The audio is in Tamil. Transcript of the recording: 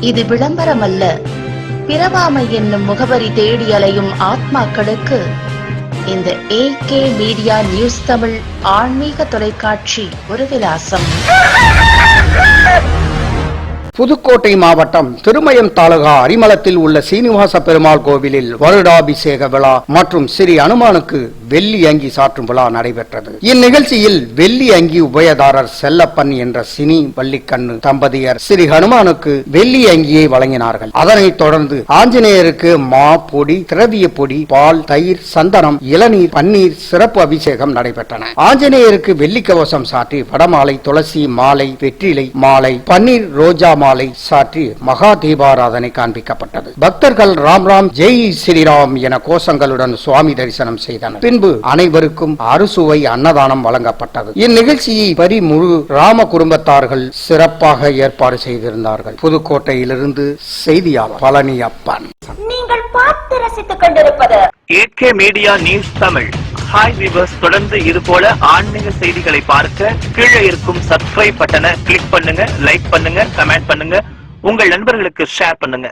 இது விளம்பரமல்ல. பிறவாமை என்னும் முகவரி தேடி அலையும் ஆத்மாக்களுக்கு இந்த AK மீடியா நியூஸ் தமிழ் ஆன்மீக தொலைக்காட்சி ஒரு விலாசம். புதுக்கோட்டை மாவட்டம் திருமயம் தாலுகா அரிமளத்தில் உள்ள சீனிவாச பெருமாள் கோவிலில் வருடாபிஷேக விழா மற்றும் ஸ்ரீ அனுமானுக்கு வெள்ளி அங்கி சாற்றும் விழா நடைபெற்றது. இந்நிகழ்ச்சியில் வெள்ளி அங்கி உபயதாரர் செல்லப்பன் என்ற சினி வள்ளிக்கண்ணு தம்பதியர் ஸ்ரீ ஹனுமானுக்கு வெள்ளி அங்கியை வழங்கினார்கள். அதனைத் தொடர்ந்து ஆஞ்சநேயருக்கு மா பொடி, திரவிய பொடி, பால், தயிர், சந்தனம், இளநீர், பன்னீர் சிறப்பு அபிஷேகம் நடைபெற்றன. ஆஞ்சநேயருக்கு வெள்ளி கவசம் சாற்றி வடமாலை, துளசி மாலை, வெற்றிலை மாலை, பன்னீர், ரோஜா மாலை சாற்றி மகா தீபாராதனை காண்பிக்கப்பட்டது. பக்தர்கள் ராம் ராம், ஜெய் ஸ்ரீராம் என கோஷங்களுடன் சுவாமி தரிசனம் செய்தனர். பின்பு அனைவருக்கும் அறுசுவை அன்னதானம் வழங்கப்பட்டது. இந்நிகழ்ச்சியை முழு ராம குடும்பத்தார்கள் சிறப்பாக ஏற்பாடு செய்திருந்தார்கள். புதுக்கோட்டையிலிருந்து செய்தியாளர் பழனியப்பன். நீங்கள் பார்த்து ரசித்துக் கொண்டிருப்பது AK media news Tamil. Hi viewers, தொடர்ந்து இது போல ஆன்மீக செய்திகளை பார்க்க கீழே இருக்கும் சப்ஸ்கிரைப் பட்டனை கிளிக் பண்ணுங்க, லைக் பண்ணுங்க, கமெண்ட் பண்ணுங்க, உங்கள் நண்பர்களுக்கு ஷேர் பண்ணுங்க.